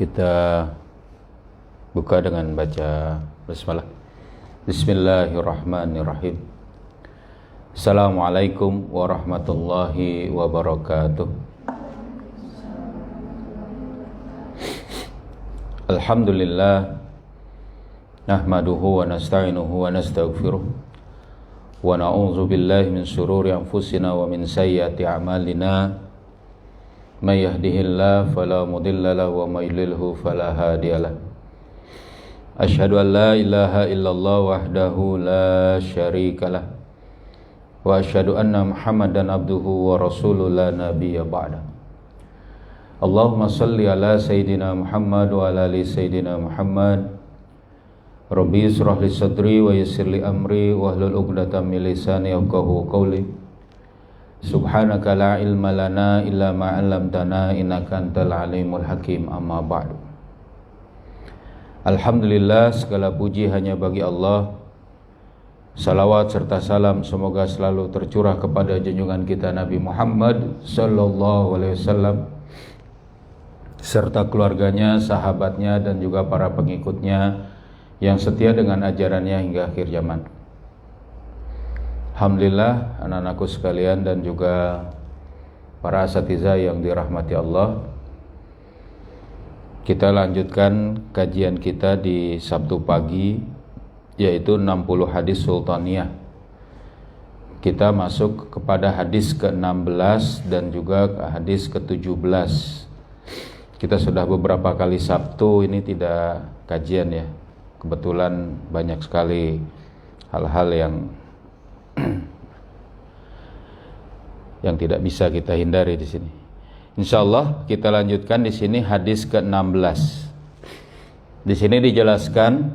Kita buka dengan baca basmalah. Bismillahirrahmanirrahim. Assalamualaikum warahmatullahi wabarakatuh. Alhamdulillah, nahmaduhu wa nasta'inuhu wa nastaghfiruh wa na'udzu billahi min shururi anfusina wa min sayyiati a'malina. May yahdihillahu fala mudilla lahu wa may yudlilhu fala hadiyalah. Asyhadu an la ilaha illallah wahdahu la syarikalah wa asyhadu anna Muhammadan abduhu wa rasuluhu la nabiyya ba'da. Allahumma salli ala sayyidina Muhammad wa ala ali sayyidina Muhammad. Rabbi israh li sadri wa yassir li amri wahlul 'uqdatam min lisani yafqahu qawli. Subhanaka la ilma lana illa ma 'allamtana innaka antal alimul hakim. Amma ba'du. Alhamdulillah, segala puji hanya bagi Allah. Salawat serta salam semoga selalu tercurah kepada junjungan kita Nabi Muhammad sallallahu alaihi wasallam serta keluarganya, sahabatnya dan juga para pengikutnya yang setia dengan ajarannya hingga akhir zaman. Alhamdulillah, anak-anakku sekalian dan juga para asatidzah yang dirahmati Allah, kita lanjutkan kajian kita di Sabtu pagi, yaitu 60 hadis sultaniyah. Kita masuk kepada hadis ke-16 dan juga hadis ke-17. Kita sudah beberapa kali Sabtu ini tidak kajian ya. Kebetulan banyak sekali hal-hal yang tidak bisa kita hindari di sini. Insyaallah kita lanjutkan di sini hadis ke-16. Di sini dijelaskan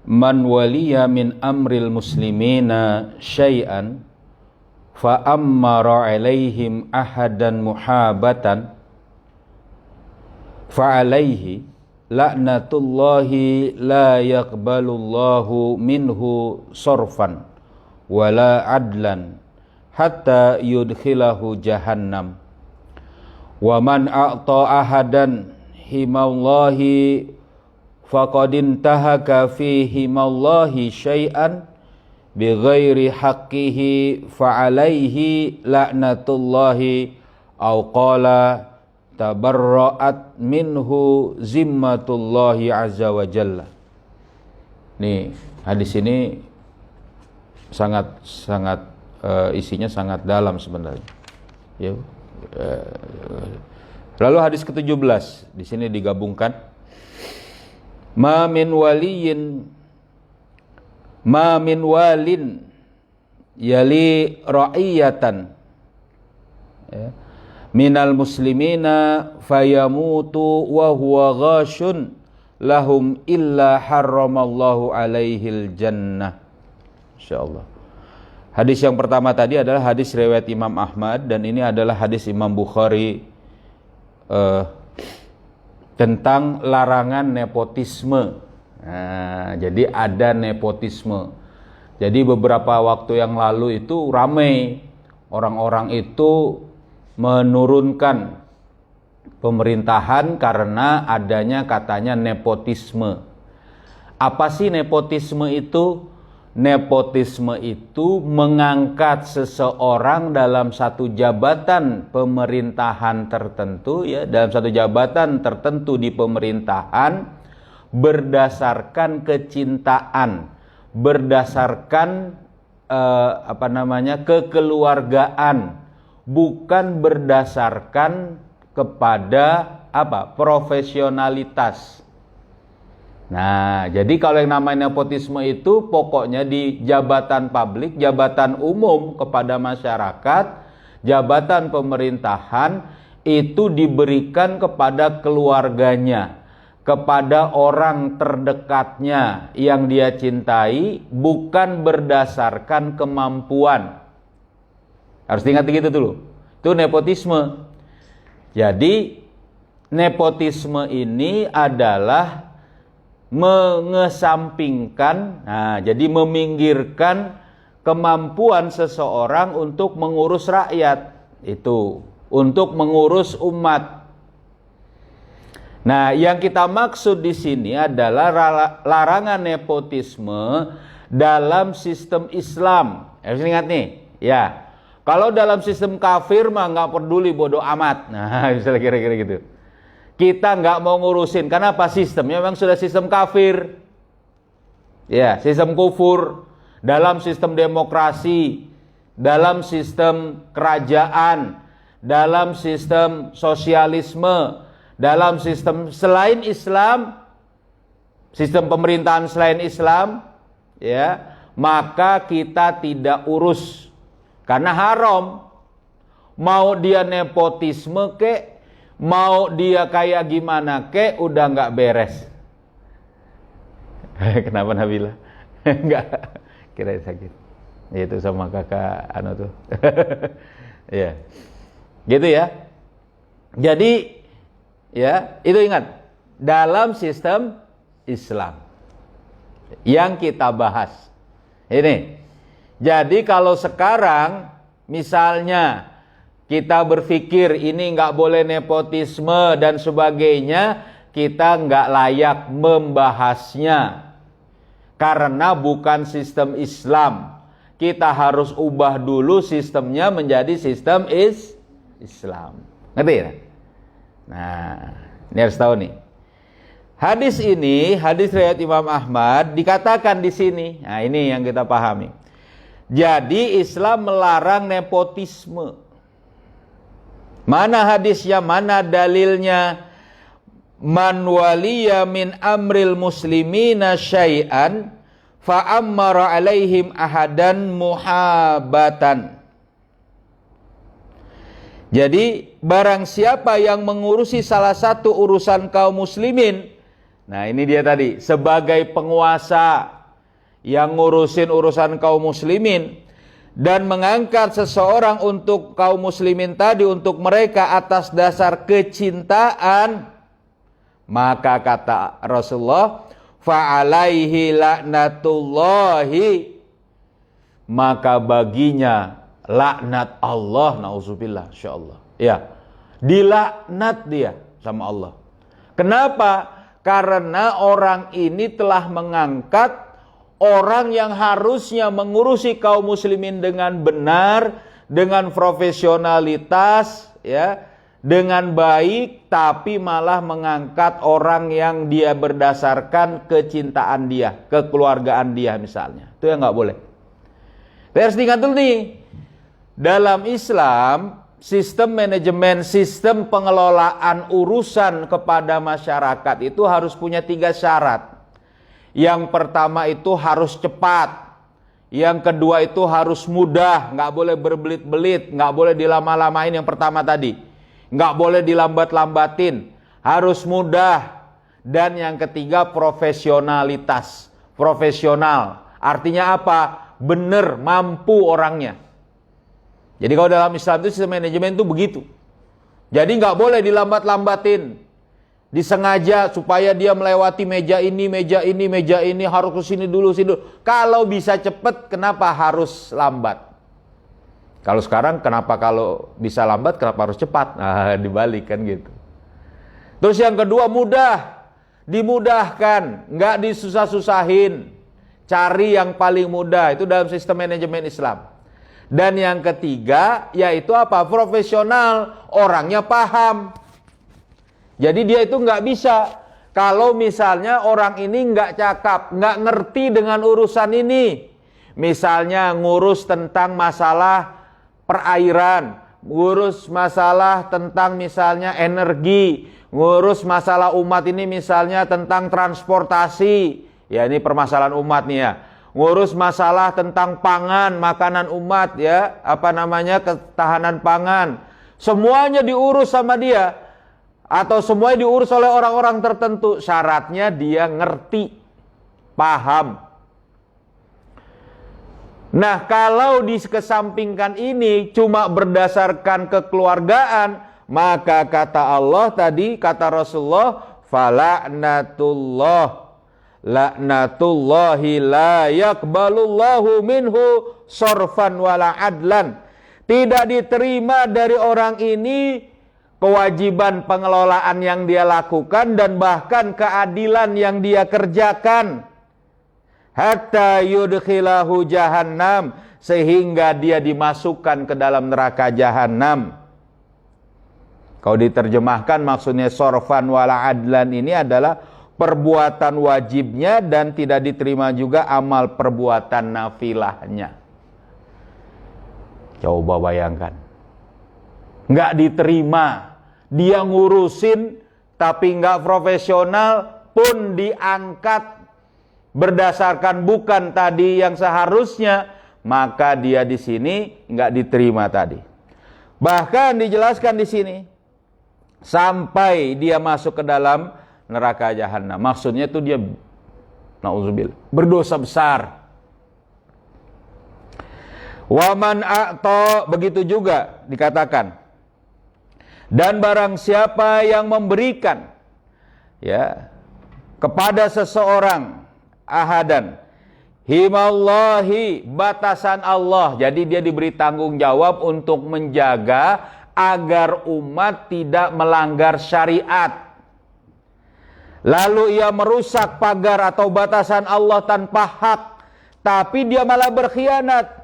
man waliya min amril muslimina syai'an fa ammara alaihim ahadan muhabatan fa alaihi la'natullahi la yaqbalullahu minhu sorfan wala adlan hatta yudkhilahu jahannam wa man a'ta ahadan himallahi faqad intahaka fi himallahi syai'an bighairi haqqihi fa alaihi la'natullahi aw qala tabarra'at minhu zimmatullahi azza wa jalla. Nih, hadis ini sangat isinya sangat dalam sebenarnya. Ya. Lalu hadis ke-17 di sini digabungkan ma min walin yali ra'iyatan ya, minal muslimina fayamutu wa huwa ghashun lahum illa harramallahu alaihil jannah. Insyaallah. Hadis yang pertama tadi adalah hadis riwayat Imam Ahmad dan ini adalah hadis Imam Bukhari tentang larangan nepotisme. Nah, jadi ada nepotisme. Jadi beberapa waktu yang lalu itu ramai orang-orang itu menurunkan pemerintahan karena adanya katanya nepotisme. Apa sih nepotisme itu? Nepotisme itu mengangkat seseorang dalam satu jabatan pemerintahan tertentu ya, dalam satu jabatan tertentu di pemerintahan berdasarkan kecintaan, berdasarkan kekeluargaan, bukan berdasarkan kepada profesionalitas. Nah, jadi kalau yang namanya nepotisme itu pokoknya di jabatan publik, jabatan umum kepada masyarakat, jabatan pemerintahan itu diberikan kepada keluarganya, kepada orang terdekatnya yang dia cintai, bukan berdasarkan kemampuan. Harus ingat gitu dulu. Itu nepotisme. Jadi nepotisme ini adalah mengesampingkan, jadi meminggirkan kemampuan seseorang untuk mengurus rakyat, itu untuk mengurus umat, Nah, yang kita maksud di sini adalah larangan nepotisme dalam sistem Islam. Harus ingat nih, ya. Kalau dalam sistem kafir mah nggak peduli, bodoh amat. Nah, misalnya kira-kira gitu. Kita nggak mau ngurusin, karena apa? Sistemnya memang sudah sistem kafir. Ya, sistem kufur. Dalam sistem demokrasi, dalam sistem kerajaan, dalam sistem sosialisme, dalam sistem selain Islam, sistem pemerintahan selain Islam, ya, maka kita tidak urus karena haram. Mau dia nepotisme kek, mau dia kayak gimana kek, udah nggak beres. Kenapa Nabila? Enggak, kira sakit. Itu sama kakak anu tuh. Ya. Gitu ya. Jadi ya, itu ingat, dalam sistem Islam yang kita bahas ini. Jadi kalau sekarang misalnya kita berpikir ini nggak boleh nepotisme dan sebagainya, kita nggak layak membahasnya karena bukan sistem Islam. Kita harus ubah dulu sistemnya menjadi sistem Islam. Ngerti ya? Nah, ini harus tahu nih. Hadis ini, hadis riwayat Imam Ahmad, dikatakan di sini. Nah, ini yang kita pahami. Jadi Islam melarang nepotisme. Mana hadisnya, mana dalilnya? Man waliya min amril muslimina syai'an fa'ammara alaihim ahadan muhabatan. Jadi barang siapa yang mengurusi salah satu urusan kaum muslimin, nah ini dia tadi, sebagai penguasa yang ngurusin urusan kaum muslimin dan mengangkat seseorang untuk kaum muslimin tadi, untuk mereka atas dasar kecintaan, maka kata Rasulullah, fa'alaihi laknatullahi, maka baginya laknat Allah, nauzubillah, insyaallah. Ya, dilaknat dia sama Allah. Kenapa? Karena orang ini telah mengangkat orang yang harusnya mengurusi kaum muslimin dengan benar, dengan profesionalitas, ya, dengan baik, tapi malah mengangkat orang yang dia berdasarkan kecintaan dia, kekeluargaan dia misalnya. Itu yang nggak boleh. Harus diingat dulu nih. Dalam Islam, sistem manajemen, sistem pengelolaan urusan kepada masyarakat itu harus punya 3 syarat. Yang pertama itu harus cepat. Yang kedua itu harus mudah, nggak boleh berbelit-belit, nggak boleh dilama-lamain yang pertama tadi. Nggak boleh dilambat-lambatin, harus mudah. Dan yang ketiga profesionalitas. Profesional, artinya apa? Bener, mampu orangnya. Jadi kalau dalam Islam itu sistem manajemen itu begitu. Jadi nggak boleh dilambat-lambatin, disengaja supaya dia melewati meja ini, meja ini, meja ini, harus ke sini dulu, sini dulu. Kalau bisa cepet, kenapa harus lambat? Kalau sekarang kenapa kalau bisa lambat, kenapa harus cepat? Nah, dibalik kan gitu. Terus yang kedua mudah, dimudahkan, nggak disusah-susahin. Cari yang paling mudah, itu dalam sistem manajemen Islam. Dan yang ketiga, yaitu apa? Profesional, orangnya paham. Jadi dia itu nggak bisa, kalau misalnya orang ini nggak cakap, nggak ngerti dengan urusan ini. Misalnya ngurus tentang masalah perairan, ngurus masalah tentang misalnya energi, ngurus masalah umat ini misalnya tentang transportasi. Ya ini permasalahan umat nih ya. Ngurus masalah tentang pangan, makanan umat ya, apa namanya, ketahanan pangan. Semuanya diurus sama dia. Atau semuanya diurus oleh orang-orang tertentu. Syaratnya dia ngerti, paham. Nah, kalau dikesampingkan ini cuma berdasarkan kekeluargaan, maka kata Allah tadi, kata Rasulullah, fala'natullah, laknatullahi la yakbalullahu minhu sorfan wala adlan. Tidak diterima dari orang ini kewajiban pengelolaan yang dia lakukan dan bahkan keadilan yang dia kerjakan. Hatta yudkhilahu jahannam, sehingga dia dimasukkan ke dalam neraka jahannam. Kalau diterjemahkan maksudnya sorfan wala adlan ini adalah perbuatan wajibnya dan tidak diterima juga amal perbuatan nafilahnya. Coba bayangkan, nggak diterima, dia ngurusin tapi nggak profesional pun diangkat berdasarkan bukan tadi yang seharusnya, maka dia di sini nggak diterima tadi. Bahkan dijelaskan di sini sampai dia masuk ke dalam neraka jahanam. Maksudnya itu dia nauzubillah berdosa besar. Waman a'ta, begitu juga dikatakan. Dan barang siapa yang memberikan ya kepada seseorang ahadan himallahi, batasan Allah. Jadi dia diberi tanggung jawab untuk menjaga agar umat tidak melanggar syariat. Lalu ia merusak pagar atau batasan Allah tanpa hak, tapi dia malah berkhianat.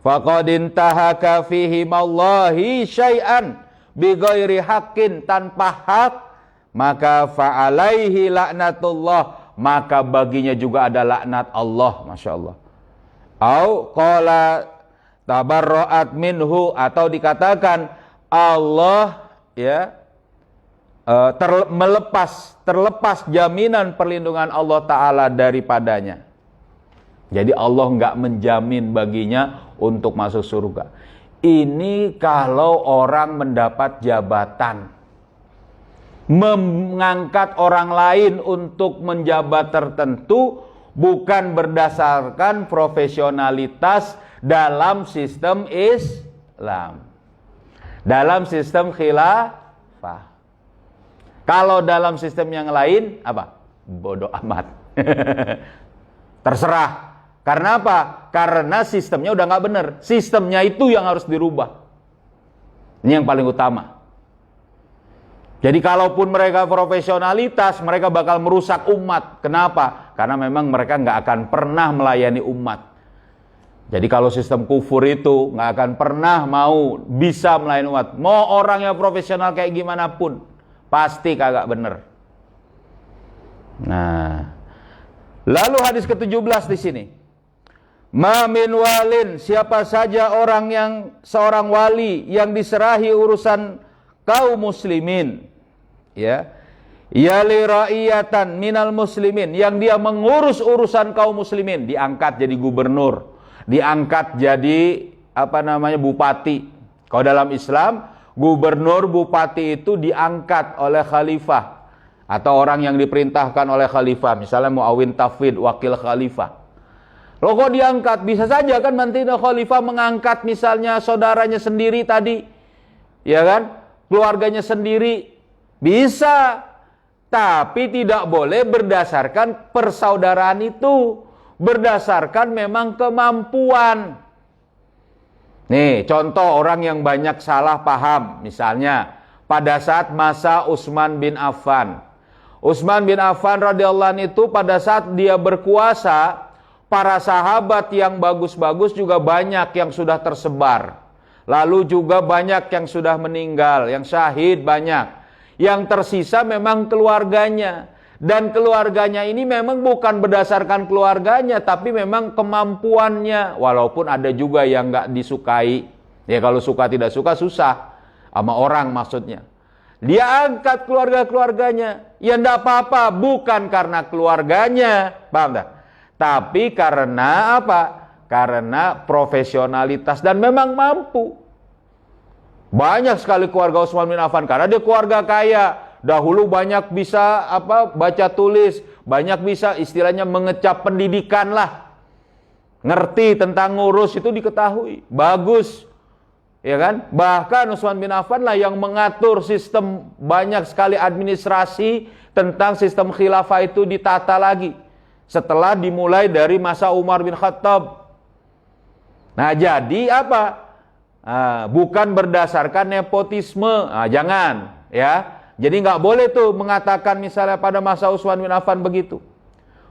Faqad intahaka fihi mallahi syai'an bighairi haqqin, tanpa hak, maka fa'alaihi laknatullah, maka baginya juga ada laknat Allah. Masya Allah. Au qala tabarra'at minhu, atau dikatakan Allah ya terlepas jaminan perlindungan Allah Ta'ala daripadanya. Jadi Allah nggak menjamin baginya untuk masuk surga. Ini kalau orang mendapat jabatan, mengangkat orang lain untuk menjabat tertentu bukan berdasarkan profesionalitas dalam sistem Islam, dalam sistem khilafah. Kalau dalam sistem yang lain apa? Bodoh amat. Terserah. Karena apa? Karena sistemnya udah nggak benar. Sistemnya itu yang harus dirubah. Ini yang paling utama. Jadi kalaupun mereka profesionalitas, mereka bakal merusak umat. Kenapa? Karena memang mereka nggak akan pernah melayani umat. Jadi kalau sistem kufur itu nggak akan pernah mau bisa melayani umat. Mau orang yang profesional kayak gimana pun, pasti kagak bener. Nah, lalu hadis ke-17 di sini. Ma min walin, siapa saja orang yang seorang wali yang diserahi urusan kaum muslimin, ya, yali ra'iyatan minal muslimin, yang dia mengurus urusan kaum muslimin, diangkat jadi gubernur, diangkat jadi bupati. Kalau dalam Islam, gubernur, bupati itu diangkat oleh khalifah atau orang yang diperintahkan oleh khalifah, misalnya muawin tafwid, wakil khalifah. Loh kok diangkat? Bisa saja kan nanti khalifah mengangkat misalnya saudaranya sendiri tadi, ya kan, keluarganya sendiri, bisa. Tapi tidak boleh berdasarkan persaudaraan itu, berdasarkan memang kemampuan. Nih contoh orang yang banyak salah paham, misalnya pada saat masa Utsman bin Affan. Utsman bin Affan radhiyallahu anhu itu pada saat dia berkuasa, para sahabat yang bagus-bagus juga banyak yang sudah tersebar. Lalu juga banyak yang sudah meninggal, yang syahid banyak. Yang tersisa memang keluarganya. Dan keluarganya ini memang bukan berdasarkan keluarganya, tapi memang kemampuannya. Walaupun ada juga yang nggak disukai. Ya kalau suka tidak suka susah. Sama orang maksudnya. Dia angkat keluarga-keluarganya. Ya enggak apa-apa, bukan karena keluarganya. Paham tak? Tapi karena apa? Karena profesionalitas dan memang mampu. Banyak sekali keluarga Utsman bin Affan karena dia keluarga kaya. Dahulu banyak bisa baca tulis, banyak bisa istilahnya mengecap pendidikan lah. Ngerti tentang ngurus itu diketahui. Bagus. Ya kan? Bahkan Utsman bin Affan lah yang mengatur sistem, banyak sekali administrasi tentang sistem khilafah itu ditata lagi. Setelah dimulai dari masa Umar bin Khattab. Nah jadi apa? bukan berdasarkan nepotisme. Jangan, ya. Jadi nggak boleh tuh mengatakan misalnya pada masa Utsman bin Affan begitu.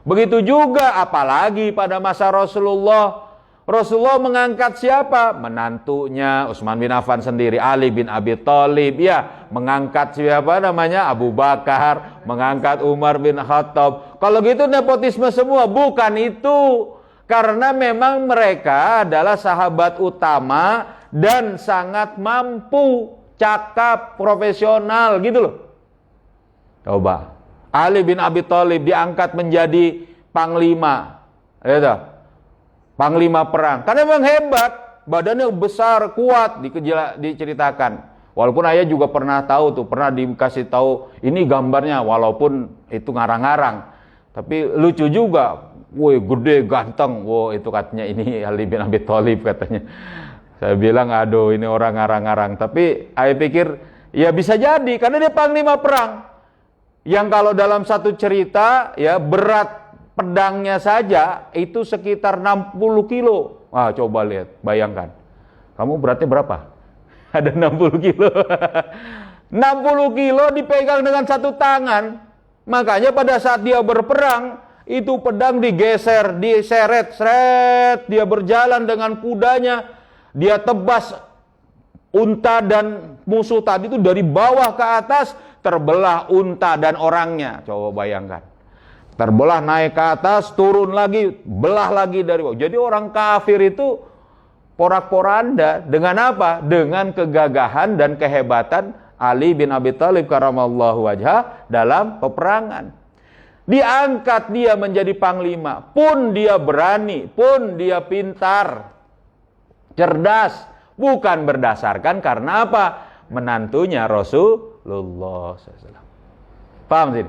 Begitu juga apalagi pada masa Rasulullah. Rasulullah mengangkat siapa? Menantunya Utsman bin Affan sendiri, Ali bin Abi Thalib, ya, mengangkat siapa namanya? Abu Bakar, mengangkat Umar bin Khattab. Kalau gitu nepotisme semua, bukan itu. Karena memang mereka adalah sahabat utama dan sangat mampu, cakap, profesional gitu loh. Coba, Ali bin Abi Thalib diangkat menjadi panglima, gitu. Panglima perang, karena memang hebat, badannya besar, kuat, diceritakan. Walaupun ayah juga pernah tahu tuh, pernah dikasih tahu ini gambarnya, walaupun itu ngarang-ngarang, tapi lucu juga. Woi, gede, ganteng. Wow, itu katanya ini Ali bin Abi Thalib katanya. Saya bilang, aduh, ini orang ngarang-ngarang. Tapi ayah pikir, ya bisa jadi, karena dia panglima perang. Yang kalau dalam satu cerita, ya berat pedangnya saja itu sekitar 60 kilo. Coba lihat, bayangkan. Kamu beratnya berapa? Ada 60 kilo. 60 kilo dipegang dengan satu tangan. Makanya pada saat dia berperang, itu pedang digeser, diseret, seret. Dia berjalan dengan kudanya. Dia tebas unta dan musuh tadi itu dari bawah ke atas, terbelah unta dan orangnya. Coba bayangkan. Terbelah, naik ke atas, turun lagi, belah lagi dari bawah. Jadi orang kafir itu porak-poranda. Dengan apa? Dengan kegagahan dan kehebatan Ali bin Abi Thalib karamallahu wajhah dalam peperangan. Diangkat dia menjadi panglima. Pun dia berani, pun dia pintar, cerdas. Bukan berdasarkan karena apa? Menantunya Rasulullah SAW. Paham sih?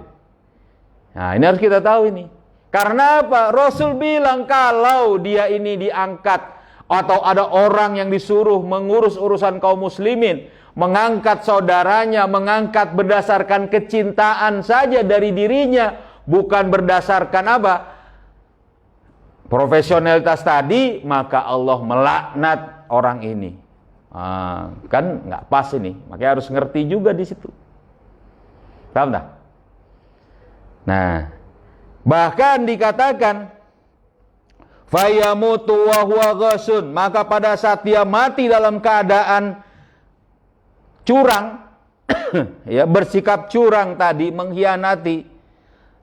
Nah, ini harus kita tahu ini. Karena apa? Rasul bilang kalau dia ini diangkat atau ada orang yang disuruh mengurus urusan kaum muslimin, mengangkat saudaranya, mengangkat berdasarkan kecintaan saja dari dirinya, bukan berdasarkan apa? Profesionalitas tadi, maka Allah melaknat orang ini. Kan nggak pas ini. Makanya harus ngerti juga di situ. Paham tak? Nah, bahkan dikatakan fayamutu wa huwa ghasun, maka pada saat dia mati dalam keadaan curang, ya, bersikap curang tadi, mengkhianati,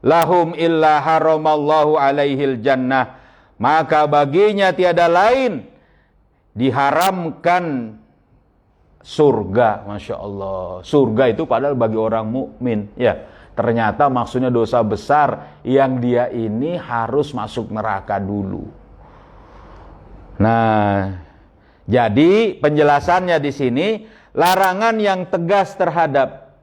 lahum illa haramallahu alaihil jannah, maka baginya tiada lain diharamkan surga. Masya Allah, surga itu padahal bagi orang mukmin, ya. Ternyata maksudnya dosa besar yang dia ini harus masuk neraka dulu. Nah, jadi penjelasannya di sini, larangan yang tegas terhadap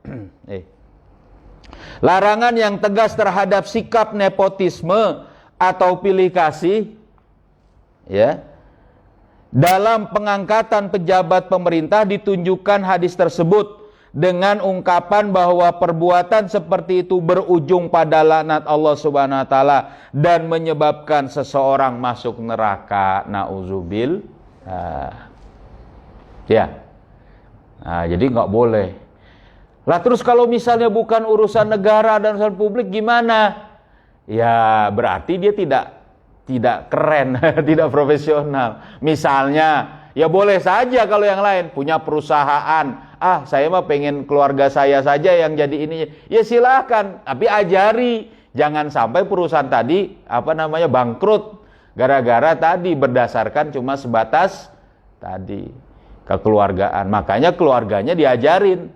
larangan yang tegas terhadap sikap nepotisme atau pilih kasih, ya, dalam pengangkatan pejabat pemerintah ditunjukkan hadis tersebut dengan ungkapan bahwa perbuatan seperti itu berujung pada laknat Allah Subhanahu wa taala dan menyebabkan seseorang masuk neraka. Nauzubil. Ya. Nah, jadi nggak boleh. Lah terus kalau misalnya bukan urusan negara dan urusan publik gimana? Ya berarti dia tidak keren, tidak profesional. Misalnya, ya boleh saja kalau yang lain punya perusahaan. Saya mah pengen keluarga saya saja yang jadi ini. Ya silakan, tapi ajari. Jangan sampai perusahaan tadi bangkrut gara-gara tadi berdasarkan cuma sebatas tadi kekeluargaan. Makanya keluarganya diajarin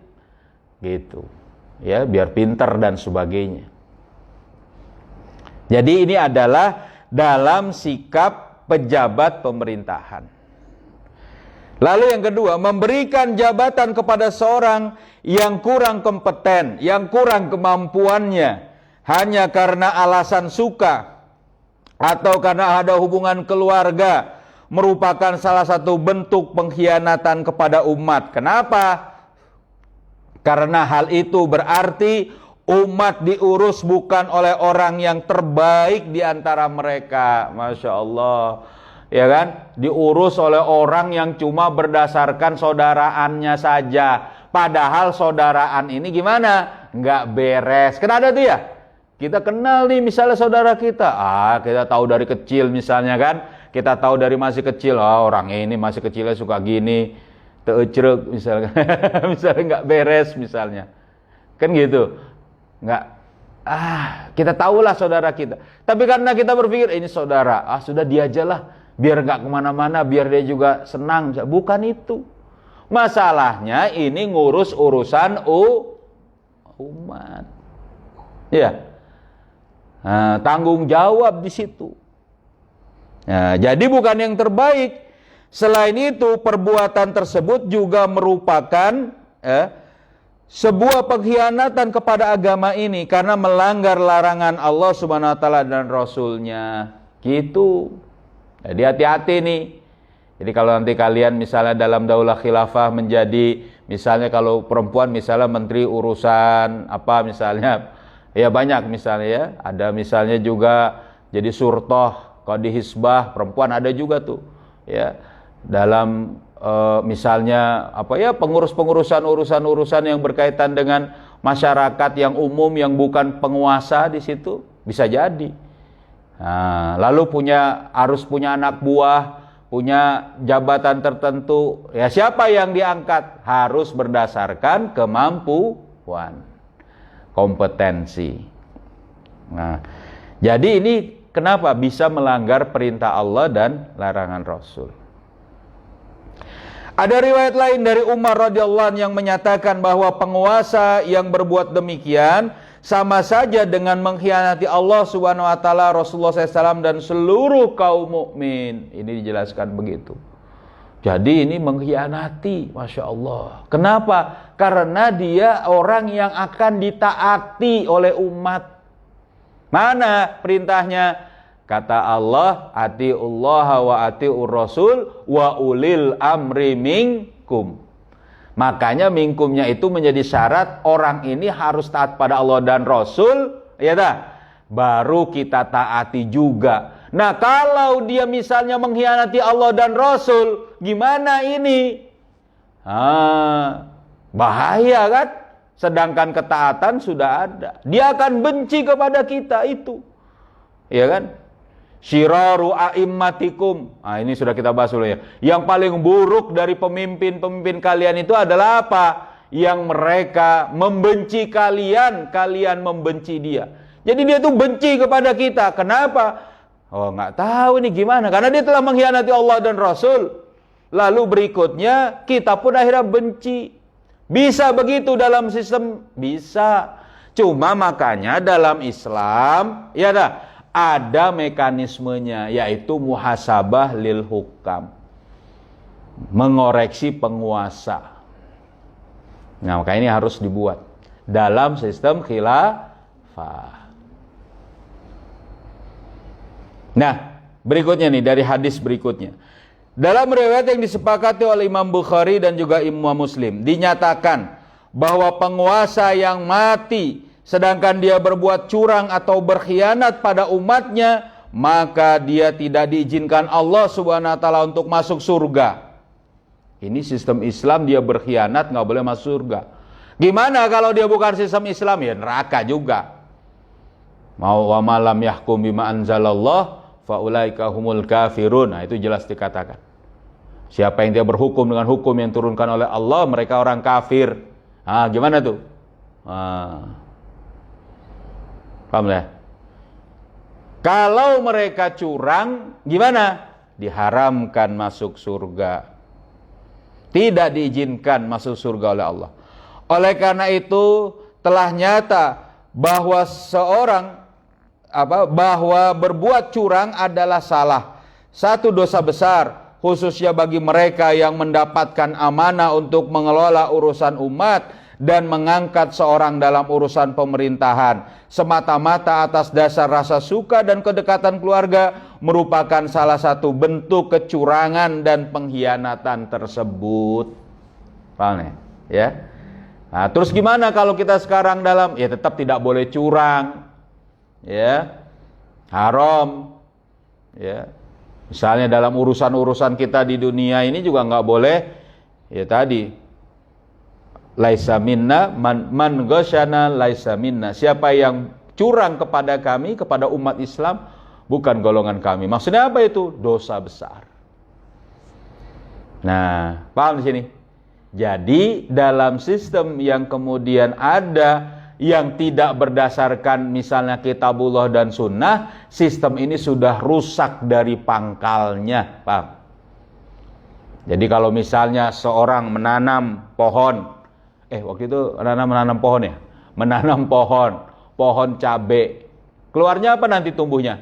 gitu. Ya, biar pinter dan sebagainya. Jadi ini adalah dalam sikap pejabat pemerintahan. Lalu yang kedua, memberikan jabatan kepada seorang yang kurang kompeten, yang kurang kemampuannya, hanya karena alasan suka atau karena ada hubungan keluarga, merupakan salah satu bentuk pengkhianatan kepada umat. Kenapa? Karena hal itu berarti umat diurus bukan oleh orang yang terbaik di antara mereka. Masya Allah. ya kan, diurus oleh orang yang cuma berdasarkan saudaraannya saja. Padahal saudaraan ini gimana? Nggak beres. Kan ada tuh ya? Kita kenal nih misalnya saudara kita. Kita tahu dari kecil misalnya kan. Kita tahu dari masih kecil. Orang ini masih kecilnya suka gini. Teecrek misalnya. Misalnya nggak beres misalnya. Kan gitu. Nggak. Kita tahulah saudara kita. Tapi karena kita berpikir ini saudara. Sudah dia aja lah. Biar nggak kemana-mana. Biar dia juga senang. Bukan itu. Masalahnya ini ngurus urusan umat. Ya. Tanggung jawab di situ. Jadi bukan yang terbaik. Selain itu, perbuatan tersebut juga merupakan sebuah pengkhianatan kepada agama ini karena melanggar larangan Allah Subhanahu wa taala dan Rasul-Nya. Gitu. Jadi hati-hati nih. Jadi kalau nanti kalian misalnya dalam daulah khilafah menjadi, misalnya kalau perempuan misalnya menteri urusan apa misalnya, ya banyak misalnya ya, ada misalnya juga jadi surtoh, kalau di hisbah perempuan ada juga tuh, ya dalam misalnya apa ya pengurus-pengurusan urusan yang berkaitan dengan masyarakat yang umum yang bukan penguasa di situ bisa jadi. Lalu harus punya anak buah, punya jabatan tertentu, ya siapa yang diangkat harus berdasarkan kemampuan, kompetensi. Jadi ini kenapa bisa melanggar perintah Allah dan larangan Rasul. Ada riwayat lain dari Umar radhiyallahu anhu yang menyatakan bahwa penguasa yang berbuat demikian sama saja dengan mengkhianati Allah Subhanahu wa taala, Rasulullah SAW dan seluruh kaum mukmin. Ini dijelaskan begitu. Jadi ini mengkhianati, Masya Allah. Kenapa? Karena dia orang yang akan ditaati oleh umat. Mana perintahnya? Kata Allah, atiullaha wa atiur rasul wa ulil amri minkum. Makanya minkumnya itu menjadi syarat orang ini harus taat pada Allah dan Rasul, ya dah. Baru kita taati juga. Nah, kalau dia misalnya mengkhianati Allah dan Rasul, gimana ini? Bahaya kan? Sedangkan ketaatan sudah ada. Dia akan benci kepada kita itu. Ya kan? Syiraru a'immatikum. Ini sudah kita bahas dulu ya. Yang paling buruk dari pemimpin-pemimpin kalian itu adalah apa? Yang mereka membenci kalian, kalian membenci dia. Jadi dia tuh benci kepada kita. Kenapa? Nggak tahu ini gimana. Karena dia telah mengkhianati Allah dan Rasul. Lalu berikutnya kita pun akhirnya benci. Bisa begitu dalam sistem? Bisa. Cuma makanya dalam Islam, ya dah, ada mekanismenya, yaitu muhasabah lil hukam, mengoreksi penguasa. Nah, maka ini harus dibuat dalam sistem khilafah. Nah, berikutnya nih dari hadis berikutnya. Dalam riwayat yang disepakati oleh Imam Bukhari dan juga Imam Muslim, dinyatakan bahwa penguasa yang mati sedangkan dia berbuat curang atau berkhianat pada umatnya, maka dia tidak diizinkan Allah Subhanahu wa taala untuk masuk surga. Ini sistem Islam, dia berkhianat nggak boleh masuk surga. Gimana kalau dia bukan sistem Islam? Ya neraka juga. Mau wa malam yahkum bima anzalallah faulaika humul kafirun. Nah, itu jelas dikatakan. Siapa yang dia berhukum dengan hukum yang turunkan oleh Allah, mereka orang kafir. Gimana tuh? Paham ya? Kalau mereka curang, gimana? Diharamkan masuk surga. Tidak diizinkan masuk surga oleh Allah. Oleh karena itu telah nyata bahwa bahwa berbuat curang adalah salah. Satu dosa besar, khususnya bagi mereka yang mendapatkan amanah untuk mengelola urusan umat dan mengangkat seorang dalam urusan pemerintahan semata-mata atas dasar rasa suka dan kedekatan keluarga merupakan salah satu bentuk kecurangan dan pengkhianatan tersebut. Paham ya? Nah, terus gimana kalau kita sekarang ya tetap tidak boleh curang. Ya. Haram. Ya. Misalnya dalam urusan-urusan kita di dunia ini juga nggak boleh, ya tadi, laisa minna man ghasyana laisa minna. Siapa yang curang kepada kami, kepada umat Islam, bukan golongan kami. Maksudnya apa itu? Dosa besar. Nah, paham di sini? Jadi dalam sistem yang kemudian ada yang tidak berdasarkan misalnya kitabullah dan sunnah, sistem ini sudah rusak dari pangkalnya, paham? Jadi kalau misalnya seorang menanam pohon, waktu itu menanam pohon ya, menanam pohon cabe, keluarnya apa nanti tumbuhnya?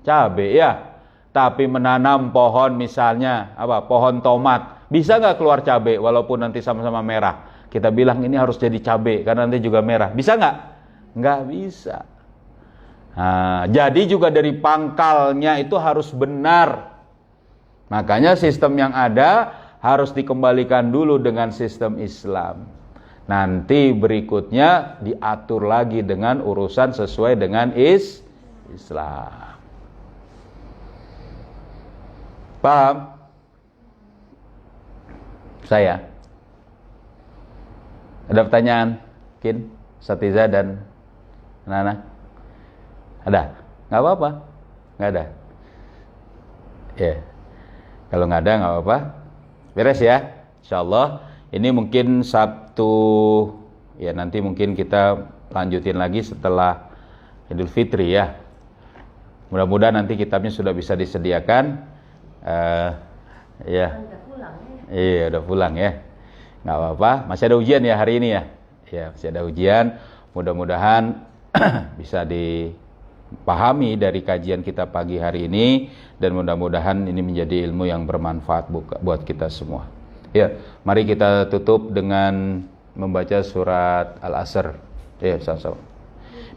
Cabe ya. Tapi menanam pohon misalnya pohon tomat, bisa nggak keluar cabe walaupun nanti sama-sama merah? Kita bilang ini harus jadi cabe karena nanti juga merah. Bisa nggak? Nggak bisa. Nah, jadi juga dari pangkalnya itu harus benar. Makanya sistem yang ada harus dikembalikan dulu dengan sistem Islam. Nanti berikutnya diatur lagi dengan urusan sesuai dengan Islam. Paham? Saya. Ada pertanyaan? Kin, Satiza dan Nana? Ada? Nggak apa-apa? Nggak ada? Ya. Kalau nggak ada nggak apa-apa. Beres ya? Insyaallah. Ini mungkin Sabtu, ya nanti mungkin kita lanjutin lagi setelah Idul Fitri ya. Mudah-mudahan nanti kitabnya sudah bisa disediakan. Ya. Udah pulang ya? Iya, udah pulang ya. Nggak apa-apa, masih ada ujian ya hari ini ya. Ya, masih ada ujian. Mudah-mudahan bisa dipahami dari kajian kita pagi hari ini, dan mudah-mudahan ini menjadi ilmu yang bermanfaat buat kita semua. Ya, mari kita tutup dengan membaca surat Al-Asr. Ya, sama-sama.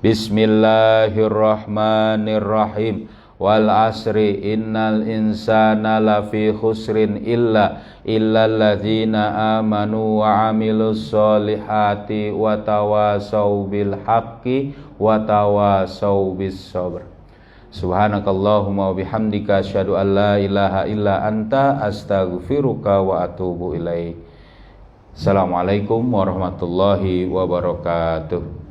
Bismillahirrahmanirrahim. Wal asri innal insana lafi khusrin illal ladzina amanu wa amilus solihati wa tawasau bil haqqi wa tawasau bis sabr. Subhanakallahumma wa bihamdika asyhadu an la ilaha illa anta astaghfiruka wa atubu ilaik. Assalamualaikum warahmatullahi wabarakatuh.